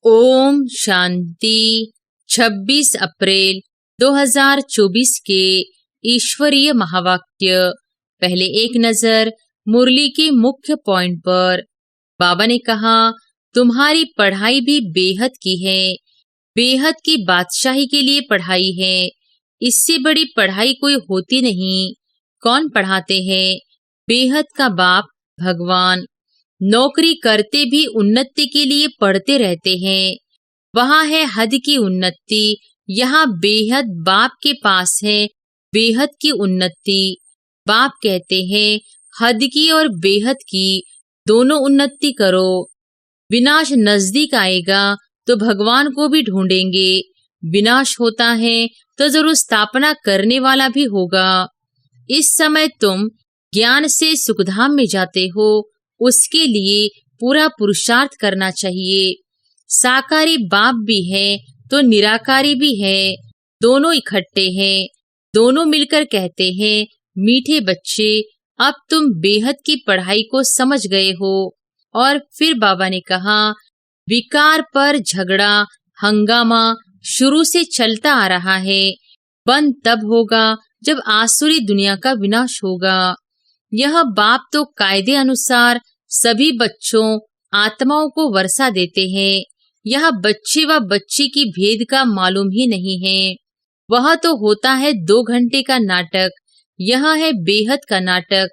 ओम शांति। 26 अप्रैल 2024 के ईश्वरीय महावाक्य। पहले एक नजर मुरली के मुख्य पॉइंट पर। बाबा ने कहा, तुम्हारी पढ़ाई भी बेहद की है, बेहद की बादशाही के लिए पढ़ाई है। इससे बड़ी पढ़ाई कोई होती नहीं। कौन पढ़ाते हैं? बेहद का बाप भगवान। नौकरी करते भी उन्नति के लिए पढ़ते रहते हैं। वहाँ है हद की उन्नति, यहाँ बेहद बाप के पास है बेहद की उन्नति। बाप कहते हैं, हद की और बेहद की दोनों उन्नति करो। विनाश नजदीक आएगा तो भगवान को भी ढूंढेंगे। विनाश होता है तो जरूर स्थापना करने वाला भी होगा। इस समय तुम ज्ञान से सुखधाम में जाते हो, उसके लिए पूरा पुरुषार्थ करना चाहिए। साकारी बाप भी है तो निराकारी भी है, दोनों इकट्ठे हैं। दोनों मिलकर कहते हैं, मीठे बच्चे, अब तुम बेहद की पढ़ाई को समझ गए हो। और फिर बाबा ने कहा, विकार पर झगड़ा हंगामा शुरू से चलता आ रहा है। बंद तब होगा जब आसुरी दुनिया का विनाश होगा। यह बाप तो कायदे अनुसार सभी बच्चों आत्माओं को वर्षा देते हैं। यह बच्चे व बच्ची की भेद का मालूम ही नहीं है। वह तो होता है 2 घंटे का नाटक, यह है बेहद का नाटक।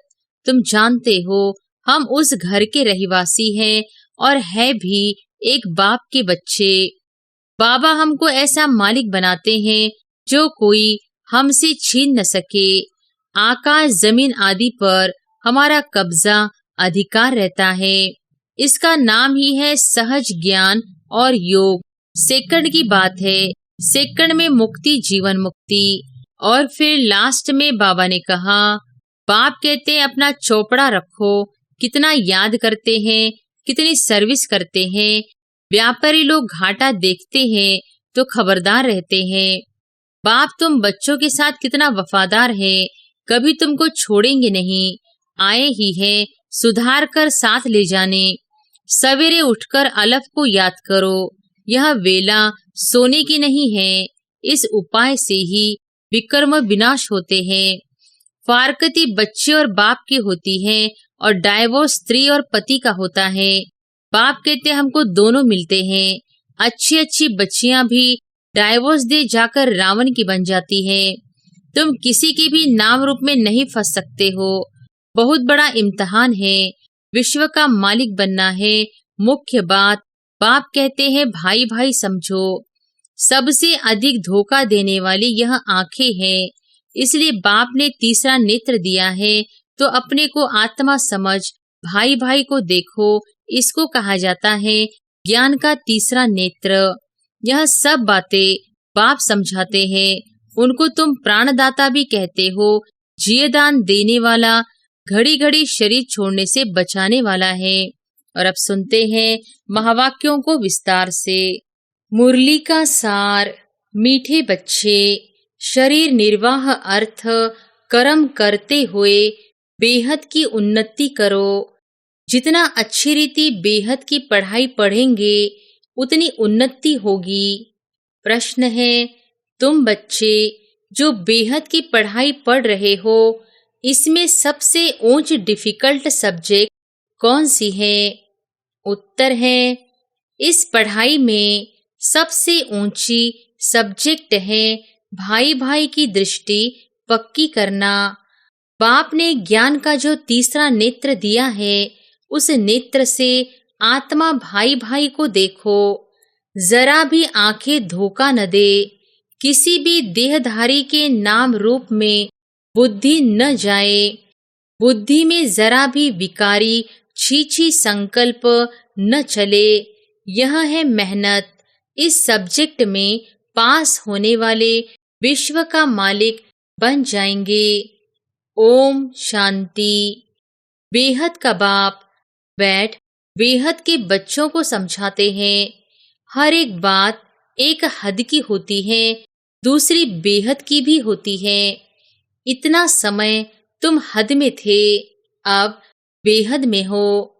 तुम जानते हो, हम उस घर के रहवासी हैं और है भी एक बाप के बच्चे। बाबा हमको ऐसा मालिक बनाते हैं जो कोई हमसे छीन न सके। आकाश जमीन आदि पर हमारा कब्जा अधिकार रहता है। इसका नाम ही है सहज ज्ञान और योग। सेकंड की बात है, सेकंड में मुक्ति, जीवन मुक्ति। और फिर लास्ट में बाबा ने कहा, बाप कहते हैं अपना चौपड़ा रखो, कितना याद करते हैं, कितनी सर्विस करते हैं। व्यापारी लोग घाटा देखते हैं तो खबरदार रहते हैं। बाप तुम बच्चों के साथ कितना वफादार है, कभी तुमको छोड़ेंगे नहीं। आए ही हैं सुधार कर साथ ले जाने। सवेरे उठकर अलफ को याद करो, यह वेला सोने की नहीं है। इस उपाय से ही विकर्म विनाश होते हैं। फारकती बच्चे और बाप की होती है और डाइवोर्स स्त्री और पति का होता है। बाप कहते हमको दोनों मिलते हैं। अच्छी अच्छी बच्चियां भी डाइवोर्स दे जाकर रावण की बन जाती है। तुम किसी की भी नाम रूप में नहीं फंस सकते हो। बहुत बड़ा इम्तिहान है, विश्व का मालिक बनना है। मुख्य बात, बाप कहते हैं भाई भाई समझो। सबसे अधिक धोखा देने वाली यह आंखें हैं, इसलिए बाप ने तीसरा नेत्र दिया है। तो अपने को आत्मा समझ, भाई भाई को देखो। इसको कहा जाता है ज्ञान का तीसरा नेत्र। यह सब बातें बाप समझाते हैं। उनको तुम प्राणदाता भी कहते हो। जीवदान देने वाला, घड़ी घड़ी शरीर छोड़ने से बचाने वाला है। और अब सुनते हैं महावाक्यों को विस्तार से। मुरली का सार। मीठे बच्चे, शरीर निर्वाह अर्थ कर्म करते हुए बेहद की उन्नति करो। जितना अच्छी रीति बेहद की पढ़ाई पढ़ेंगे उतनी उन्नति होगी। प्रश्न है, तुम बच्चे जो बेहद की पढ़ाई पढ़ रहे हो, इसमें सबसे ऊंच डिफिकल्ट सब्जेक्ट कौन सी है? उत्तर है, इस पढ़ाई में सबसे ऊंची सब्जेक्ट है भाई भाई की दृष्टि पक्की करना। बाप ने ज्ञान का जो तीसरा नेत्र दिया है, उस नेत्र से आत्मा भाई भाई को देखो। जरा भी आंखें धोखा न दे। किसी भी देहधारी के नाम रूप में बुद्धि न जाए। बुद्धि में जरा भी विकारी छीछी संकल्प न चले। यह है मेहनत। इस सब्जेक्ट में पास होने वाले विश्व का मालिक बन जाएंगे। ओम शांति। बेहद का बाप बैठ बेहद के बच्चों को समझाते हैं। हर एक बात एक हद की होती है, दूसरी बेहद की भी होती है। इतना समय तुम हद में थे, अब बेहद में हो।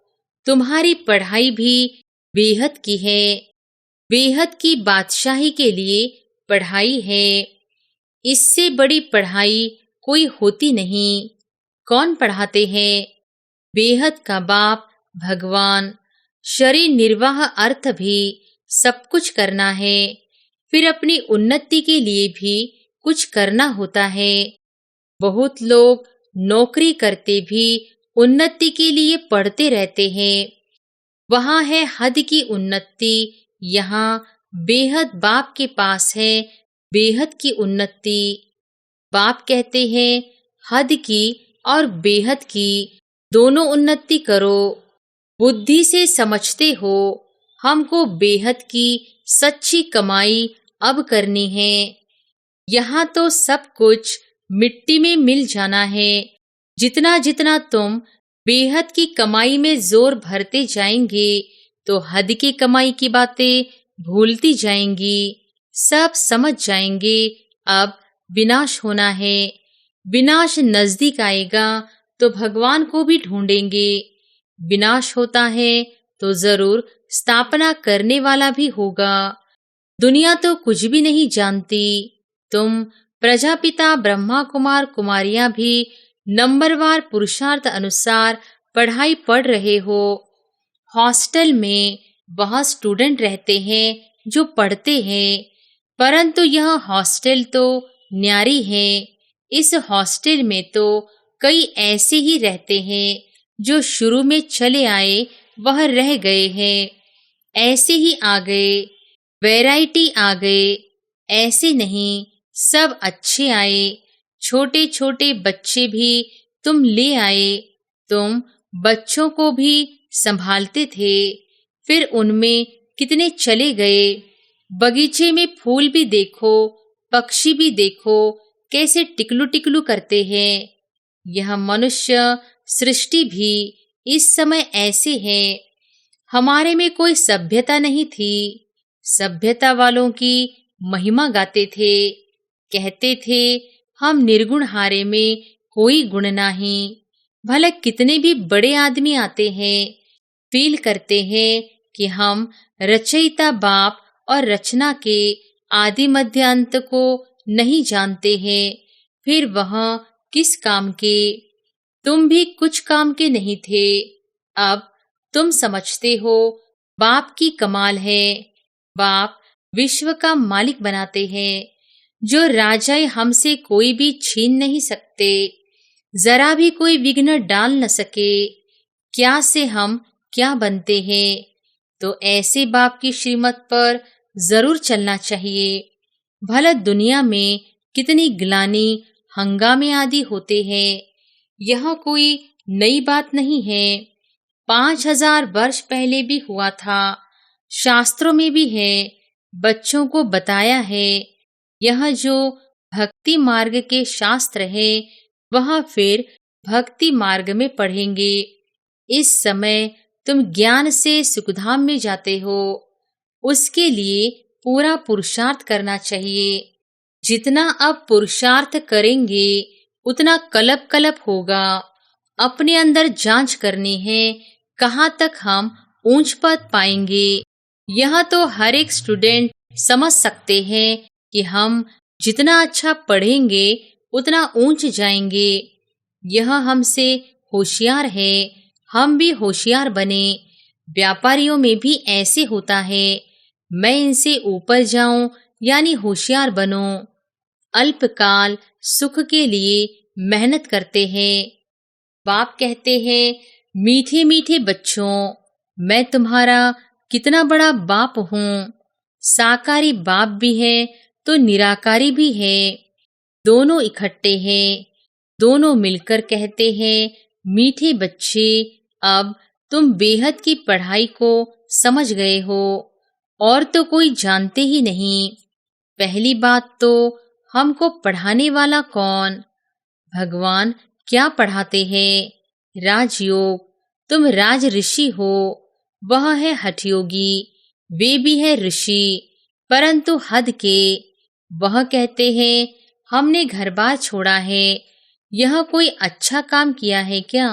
तुम्हारी पढ़ाई भी बेहद की है। बेहद की बादशाही के लिए पढ़ाई है। इससे बड़ी पढ़ाई कोई होती नहीं। कौन पढ़ाते हैं? बेहद का बाप भगवान। शरीर निर्वाह अर्थ भी सब कुछ करना है, फिर अपनी उन्नति के लिए भी कुछ करना होता है। बहुत लोग नौकरी करते भी उन्नति के लिए पढ़ते रहते हैं। वहाँ है हद की उन्नति, यहाँ बेहद बाप के पास है बेहद की उन्नति। बाप कहते हैं हद की और बेहद की दोनों उन्नति करो। बुद्धि से समझते हो हमको बेहद की सच्ची कमाई अब करनी है। यहाँ तो सब कुछ मिट्टी में मिल जाना है। जितना जितना तुम बेहद की कमाई में जोर भरते जाएंगे तो हद की कमाई की बातें भूलती जाएंगी। सब समझ जाएंगे अब विनाश होना है। विनाश नजदीक आएगा तो भगवान को भी ढूंढेंगे। विनाश होता है तो जरूर स्थापना करने वाला भी होगा। दुनिया तो कुछ भी नहीं जानती। तुम प्रजापिता ब्रह्मा कुमार कुमारियां भी नंबरवार पुरुषार्थ अनुसार पढ़ाई पढ़ रहे हो। हॉस्टल में बहुत स्टूडेंट रहते हैं जो पढ़ते हैं, परंतु यह हॉस्टल तो न्यारी है। इस हॉस्टल में तो कई ऐसे ही रहते हैं जो शुरू में चले आए वह रह गए हैं, ऐसे ही आ गए। वैरायटी आ गए, ऐसे नहीं सब अच्छे आए। छोटे छोटे बच्चे भी तुम ले आए। तुम बच्चों को भी संभालते थे, फिर उनमें कितने चले गए। बगीचे में फूल भी देखो, पक्षी भी देखो कैसे टिकलू टिकलू करते हैं। यह मनुष्य सृष्टि भी इस समय ऐसे है। हमारे में कोई सभ्यता नहीं थी। सभ्यता वालों की महिमा गाते थे, कहते थे हम निर्गुण हारे में कोई गुण नहीं। भला कितने भी बड़े आदमी आते हैं, फील करते हैं कि हम रचयिता बाप और रचना के आदि मध्य अंत को नहीं जानते हैं। फिर वह किस काम के? तुम भी कुछ काम के नहीं थे। अब तुम समझते हो बाप की कमाल है। बाप विश्व का मालिक बनाते हैं। जो राजाएं हमसे कोई भी छीन नहीं सकते, जरा भी कोई विघ्न डाल न सके। क्या से हम क्या बनते हैं, तो ऐसे बाप की श्रीमत पर जरूर चलना चाहिए। भला दुनिया में कितनी ग्लानि हंगामे आदि होते हैं, यह कोई नई बात नहीं है। 5000 वर्ष पहले भी हुआ था। शास्त्रों में भी है, बच्चों को बताया है। यह जो भक्ति मार्ग के शास्त्र है वह फिर भक्ति मार्ग में पढ़ेंगे। इस समय तुम ज्ञान से सुखधाम में जाते हो, उसके लिए पूरा पुरुषार्थ करना चाहिए। जितना अब पुरुषार्थ करेंगे उतना कलप कलप होगा। अपने अंदर जांच करनी है कहाँ तक हम ऊंच पद पाएंगे। यह तो हर एक स्टूडेंट समझ सकते हैं कि हम जितना अच्छा पढ़ेंगे उतना ऊंच जाएंगे। यह हमसे होशियार है, हम भी होशियार बने। व्यापारियों में भी ऐसे होता है, मैं इनसे ऊपर जाऊं यानी होशियार बनूं। अल्पकाल सुख के लिए मेहनत करते हैं। बाप कहते हैं मीठे मीठे बच्चों, मैं तुम्हारा कितना बड़ा बाप हूँ। साकारी बाप भी है तो निराकारी भी है, दोनों इकट्ठे हैं। दोनों मिलकर कहते हैं मीठे बच्चे, अब तुम बेहद की पढ़ाई को समझ गए हो और तो कोई जानते ही नहीं। पहली बात तो हमको पढ़ाने वाला कौन? भगवान क्या पढ़ाते हैं? राजयोग। तुम राज ऋषि हो, वह है हठयोगी। वे भी है ऋषि परंतु हद के। वह कहते हैं हमने घर बार छोड़ा है, यह कोई अच्छा काम किया है क्या?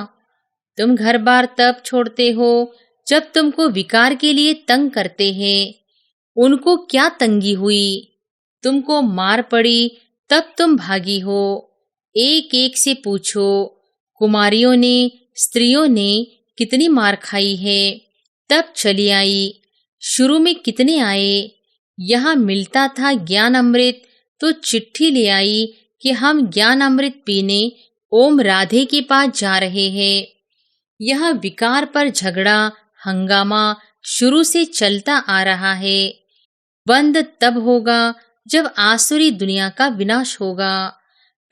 तुम घर बार तब छोड़ते हो जब तुमको विकार के लिए तंग करते हैं। उनको क्या तंगी हुई, तुमको मार पड़ी तब तुम भागी हो। एक एक से पूछो, कुमारियों ने, स्त्रियों ने कितनी मार खाई है, तब चली आई। शुरू में कितने आए, यहाँ मिलता था ज्ञान अमृत, तो चिट्ठी ले आई कि हम ज्ञान अमृत पीने ओम राधे के पास जा रहे हैं। यह विकार पर झगड़ा हंगामा शुरू से चलता आ रहा है। बंद तब होगा जब आसुरी दुनिया का विनाश होगा,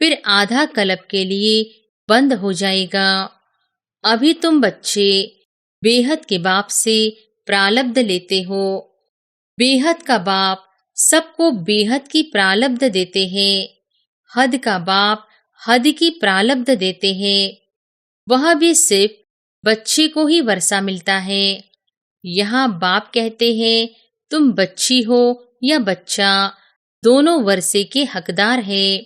फिर आधा कल्प के लिए बंद हो जाएगा। अभी तुम बच्चे बेहद के बाप से प्रालब्ध लेते हो। बेहद का बाप सबको बेहद की प्रालब्ध देते हैं। हद का बाप हद की प्रालब्ध देते हैं। वह भी सिर्फ बच्चे को ही वर्षा मिलता है। यहाँ बाप कहते हैं तुम बच्ची हो या बच्चा, दोनों वर्षे के हकदार है।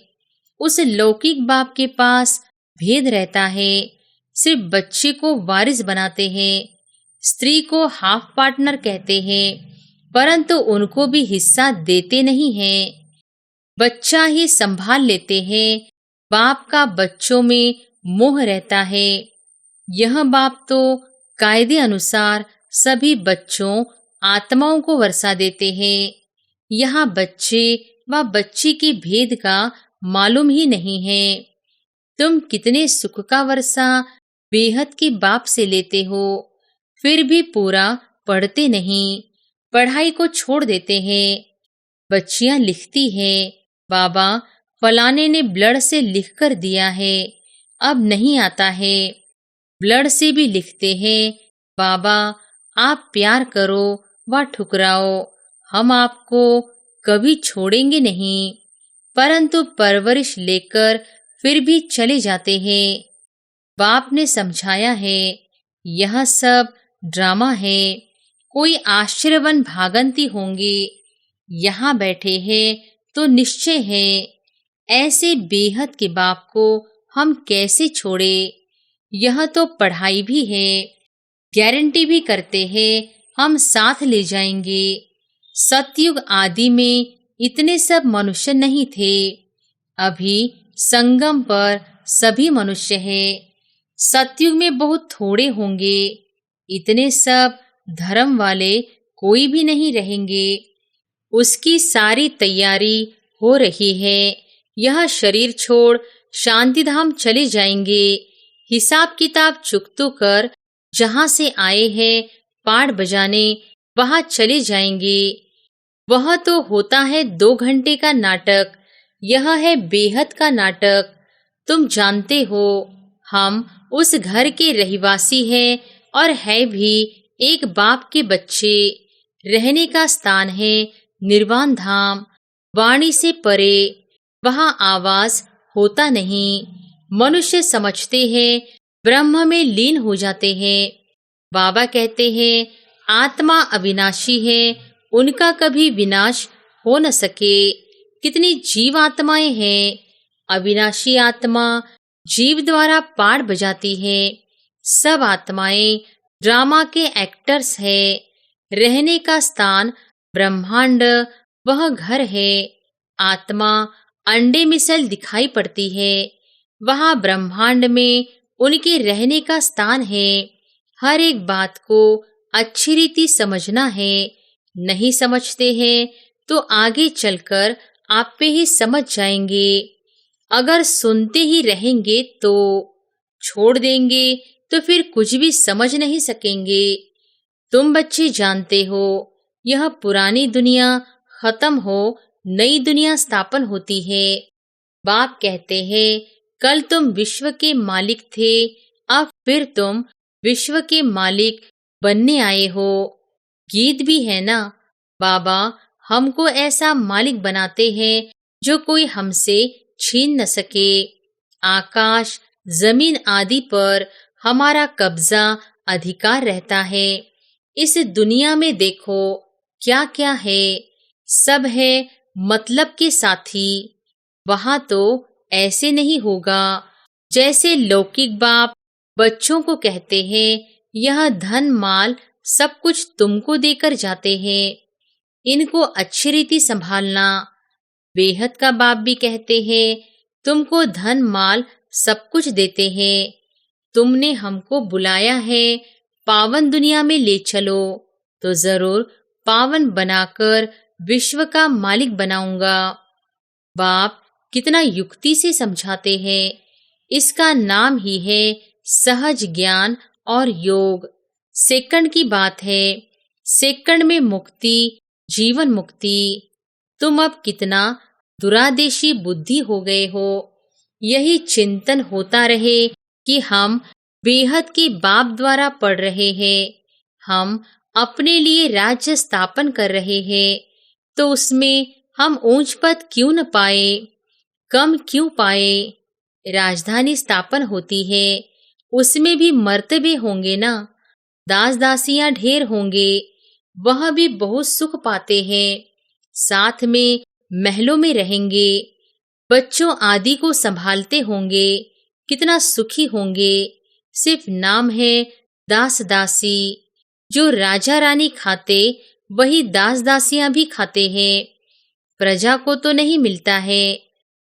उस लौकिक बाप के पास भेद रहता है। सिर्फ बच्चे को वारिस बनाते हैं, स्त्री को हाफ पार्टनर कहते हैं, परंतु उनको भी हिस्सा देते नहीं हैं। बच्चा ही संभाल लेते हैं। बाप का बच्चों में मोह रहता है। यह बाप तो कायदे अनुसार सभी बच्चों आत्माओं को वर्षा देते हैं। यहाँ बच्चे व बच्ची के भेद का मालूम ही नहीं है। तुम कितने सुख का वर्षा बेहद के बाप से लेते हो, फिर भी पूरा पढ़ते नहीं, पढ़ाई को छोड़ देते हैं। बच्चियां लिखती हैं, बाबा फलाने ने ब्लड से लिख कर दिया है, अब नहीं आता है। ब्लड से भी लिखते हैं, बाबा आप प्यार करो व ठुकराओ, हम आपको कभी छोड़ेंगे नहीं। परंतु परवरिश लेकर फिर भी चले जाते हैं। बाप ने समझाया है यह सब ड्रामा है। कोई आश्चर्यवन भागंती होंगे, यहाँ बैठे हैं तो निश्चय है। ऐसे बेहद के बाप को हम कैसे छोड़े। यह तो पढ़ाई भी है, गारंटी भी करते हैं हम साथ ले जाएंगे। सतयुग आदि में इतने सब मनुष्य नहीं थे। अभी संगम पर सभी मनुष्य हैं। सतयुग में बहुत थोड़े होंगे। इतने सब धर्म वाले कोई भी नहीं रहेंगे। उसकी सारी तैयारी हो रही है। यह शरीर छोड़ शांतिधाम चले जाएंगे। हिसाब किताब चुकतो कर जहाँ से आए हैं पाठ बजाने वहाँ चले जाएंगे। वह तो होता है 2 घंटे का नाटक, यह है बेहद का नाटक। तुम जानते हो हम उस घर के रहवासी हैं और है भी एक बाप के बच्चे। रहने का स्थान है निर्वाण धाम, वाणी से परे, वहाँ आवाज होता नहीं। मनुष्य समझते हैं ब्रह्म में लीन हो जाते हैं। बाबा कहते हैं आत्मा अविनाशी है, उनका कभी विनाश हो न सके। कितनी जीव आत्माएं हैं। अविनाशी आत्मा जीव द्वारा पाठ बजाती है। सब आत्माएं ड्रामा के एक्टर्स है। रहने का स्थान ब्रह्मांड, वह घर है। आत्मा अंडे मिसल दिखाई पड़ती है, वहाँ ब्रह्मांड में उनके रहने का स्थान है। हर एक बात को अच्छी रीति समझना है। नहीं समझते हैं तो आगे चलकर आप पे ही समझ जाएंगे। अगर सुनते ही रहेंगे तो छोड़ देंगे तो फिर कुछ भी समझ नहीं सकेंगे। तुम बच्चे जानते हो यह पुरानी दुनिया खत्म हो, नई दुनिया स्थापन होती है। बाप कहते हैं कल तुम विश्व के मालिक थे, अब फिर तुम विश्व के मालिक बनने आए हो। गीत भी है ना, बाबा हमको ऐसा मालिक बनाते हैं जो कोई हमसे छीन न सके। आकाश जमीन आदि पर हमारा कब्जा अधिकार रहता है। इस दुनिया में देखो क्या क्या है, सब है मतलब के साथी। वहाँ तो ऐसे नहीं होगा जैसे लौकिक बाप बच्चों को कहते हैं यह धन माल सब कुछ तुमको देकर जाते हैं। इनको अच्छी रीति संभालना। बेहद का बाप भी कहते हैं, तुमको धन माल सब कुछ देते हैं, तुमने हमको बुलाया है, पावन दुनिया में ले चलो, तो जरूर पावन बनाकर विश्व का मालिक बनाऊंगा। बाप कितना युक्ति से समझाते हैं। इसका नाम ही है सहज ज्ञान और योग। सेकंड की बात है, सेकंड में मुक्ति, जीवन मुक्ति। तुम अब कितना दुरादेशी बुद्धि हो गए हो। यही चिंतन होता रहे कि हम बेहद के बाप द्वारा पढ़ रहे हैं, हम अपने लिए राज्य स्थापन कर रहे हैं, तो उसमें हम ऊंच पद क्यों न पाए, कम क्यों पाए। राजधानी स्थापन होती है, उसमें भी मर्तबे होंगे ना, दास दासियां ढेर होंगे, वह भी बहुत सुख पाते हैं, साथ में महलों में रहेंगे, बच्चों आदि को संभालते होंगे, कितना सुखी होंगे। सिर्फ नाम है दास दासी। जो राजा रानी खाते वही दास दासियां भी खाते हैं। प्रजा को तो नहीं मिलता है,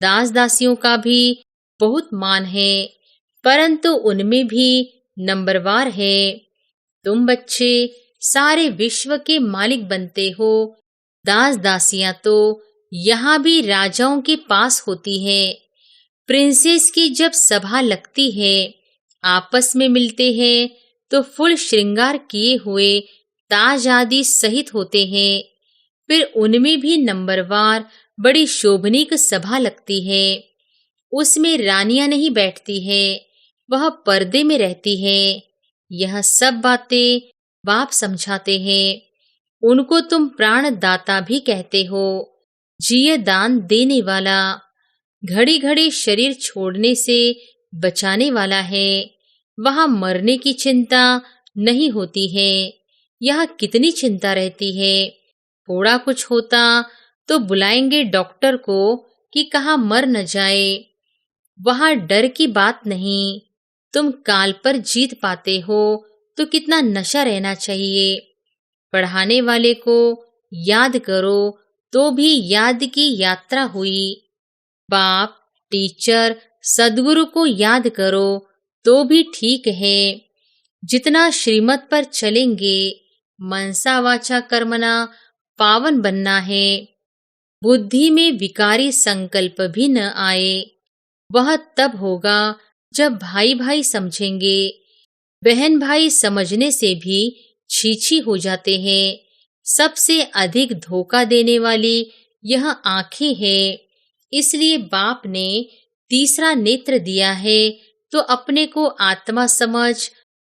दास दासियों का भी बहुत मान है, परंतु उनमें भी नंबरवार है। तुम बच्चे सारे विश्व के मालिक बनते हो, दास दासियां तो यहाँ भी राजाओं के पास होती है। प्रिंसेस की जब सभा लगती है, आपस में मिलते हैं, तो फुल श्रृंगार किए हुए ताज आदि सहित होते हैं। फिर उनमें भी नंबरवार बड़ी शोभनीक सभा लगती है। उसमें रानियां नहीं बैठती है, वह पर्दे में रहती है। यह सब बातें बाप समझाते हैं। उनको तुम प्राण दाता भी कहते हो, जिये दान देने वाला, घड़ी घड़ी शरीर छोड़ने से बचाने वाला है। वहां मरने की चिंता नहीं होती है, यहाँ कितनी चिंता रहती है। थोड़ा कुछ होता तो बुलाएंगे डॉक्टर को कि कहाँ मर न जाए। वहां डर की बात नहीं। तुम काल पर जीत पाते हो तो कितना नशा रहना चाहिए। पढ़ाने वाले को याद करो तो भी याद की यात्रा हुई। बाप, टीचर, सदगुरु को याद करो तो भी ठीक है। जितना श्रीमत पर चलेंगे, मनसा वाचा कर्मणा पावन बनना है। बुद्धि में विकारी संकल्प भी न आए। वह तब होगा जब भाई भाई समझेंगे। बहन भाई समझने से भी छीछी हो जाते हैं। सबसे अधिक धोखा देने वाली यह आंखें हैं। इसलिए बाप ने तीसरा नेत्र दिया है, तो अपने को आत्मा समझ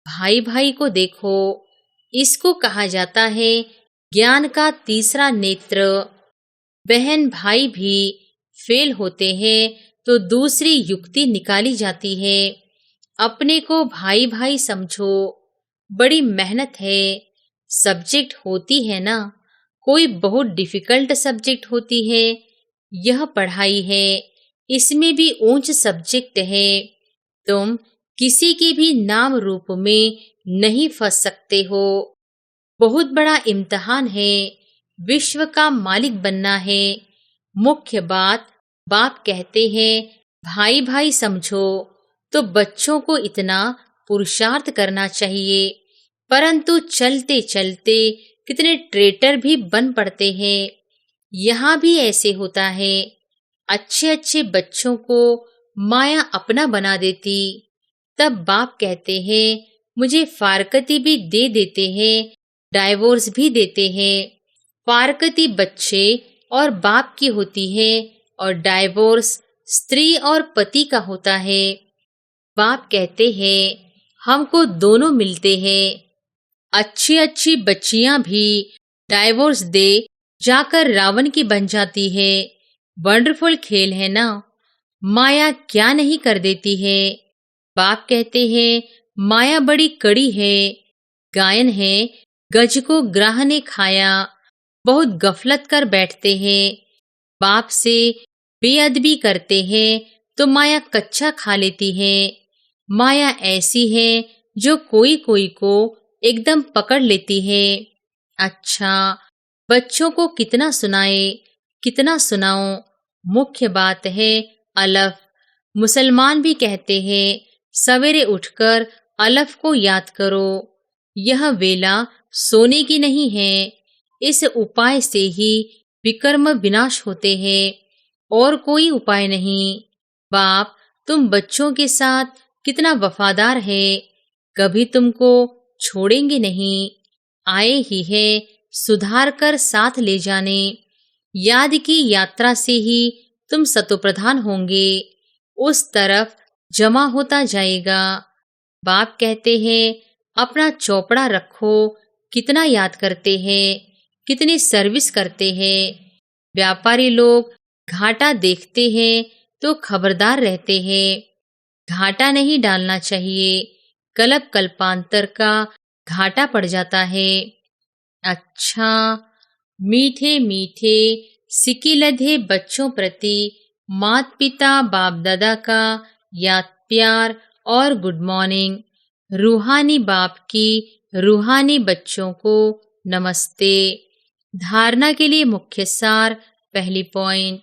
भाई भाई को देखो। इसको कहा जाता है ज्ञान का तीसरा नेत्र। बहन भाई भी फेल होते हैं तो दूसरी युक्ति निकाली जाती है। अपने को भाई भाई समझो। बड़ी मेहनत है। सब्जेक्ट होती है ना, कोई बहुत डिफिकल्ट सब्जेक्ट होती है। यह पढ़ाई है, इसमें भी ऊंच सब्जेक्ट है। तुम किसी के भी नाम रूप में नहीं फंस सकते हो। बहुत बड़ा इम्तिहान है, विश्व का मालिक बनना है। मुख्य बात बाप कहते हैं भाई भाई समझो, तो बच्चों को इतना पुरुषार्थ करना चाहिए। परंतु चलते चलते कितने ट्रेटर भी बन पड़ते हैं। यहाँ भी ऐसे होता है। अच्छे अच्छे बच्चों को माया अपना बना देती। तब बाप कहते हैं मुझे फारकती भी दे देते हैं, डाइवोर्स भी देते हैं। फारकती बच्चे और बाप की होती है और डाइवोर्स स्त्री और पति का होता है। बाप कहते हैं हमको दोनों मिलते हैं। अच्छी अच्छी बच्चियां भी डाइवोर्स दे जाकर रावण की बन जाती है। वंडरफुल खेल है ना, माया क्या नहीं कर देती है। बाप कहते हैं माया बड़ी कड़ी है। गायन है गज को ग्राह ने खाया, बहुत गफलत कर बैठते हैं। बाप से बेअदबी करते हैं तो माया कच्चा खा लेती है। माया ऐसी है जो कोई कोई को एकदम पकड़ लेती है। अच्छा, बच्चों को कितना सुनाए, कितना सुनाओ, मुख्य बात है अलफ। मुसलमान भी कहते हैं सवेरे उठकर अलफ को याद करो। यह वेला सोने की नहीं है। इस उपाय से ही विकर्म विनाश होते हैं और कोई उपाय नहीं। बाप, तुम बच्चों के साथ कितना वफादार है, कभी तुमको छोड़ेंगे नहीं। आए ही है सुधार कर साथ ले जाने। याद की यात्रा से ही तुम सतोप्रधान होंगे, उस तरफ जमा होता जाएगा। बाप कहते हैं अपना चौपड़ा रखो, कितना याद करते हैं, कितनी सर्विस करते हैं। व्यापारी लोग घाटा देखते हैं तो खबरदार रहते हैं। घाटा नहीं डालना चाहिए, कल्प कल्पांतर का घाटा पड़ जाता है। अच्छा, मीठे मीठे सिकिलधे बच्चों प्रति माता पिता बाप दादा का याद प्यार और गुड मॉर्निंग। रूहानी बाप की रूहानी बच्चों को नमस्ते। धारणा के लिए मुख्य सार। पहली पॉइंट,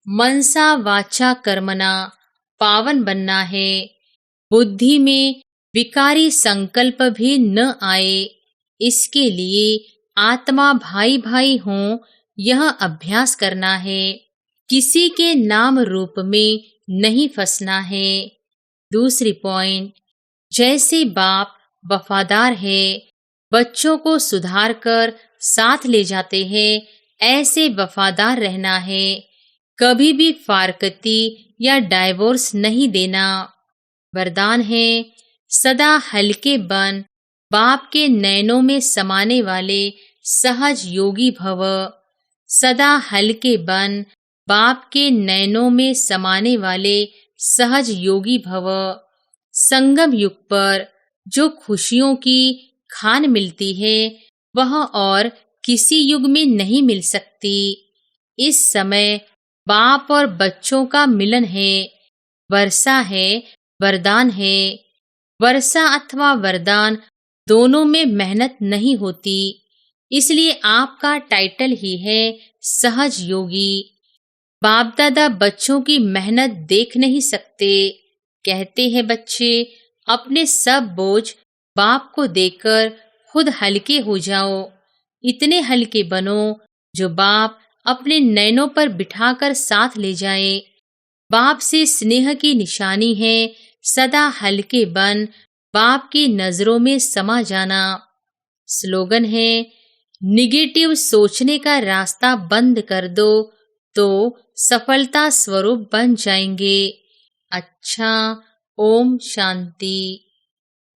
मनसा वाचा कर्मना पावन बनना है। बुद्धि में विकारी संकल्प भी न आए, इसके लिए आत्मा भाई भाई हों, यह अभ्यास करना है। किसी के नाम रूप में नहीं फंसना है। दूसरी पॉइंट, जैसे बाप वफादार है, बच्चों को सुधार कर साथ ले जाते हैं, ऐसे वफादार रहना है। कभी भी फारकती या डाइवोर्स नहीं देना। वरदान है सदा हल्के बन, बाप के नैनों में समाने वाले सहज योगी भव। सदा हल्के बन, बाप के नैनों में समाने वाले सहज योगी भव। संगम युग पर जो खुशियों की खान मिलती है, वह और किसी युग में नहीं मिल सकती। इस समय बाप और बच्चों का मिलन है। वर्षा है, वरदान है। वर्षा अथवा वरदान दोनों में मेहनत नहीं होती, इसलिए आपका टाइटल ही है सहज योगी। बाप दादा बच्चों की मेहनत देख नहीं सकते। कहते हैं बच्चे अपने सब बोझ बाप को देकर खुद हल्के हो जाओ। इतने हल्के बनो जो बाप अपने नैनों पर बिठाकर साथ ले जाए। बाप से स्नेह की निशानी है सदा हल्के बन, बाप की नजरों में समा जाना। स्लोगन है निगेटिव सोचने का रास्ता बंद कर दो तो सफलता स्वरूप बन जाएंगे। अच्छा, ओम शांति।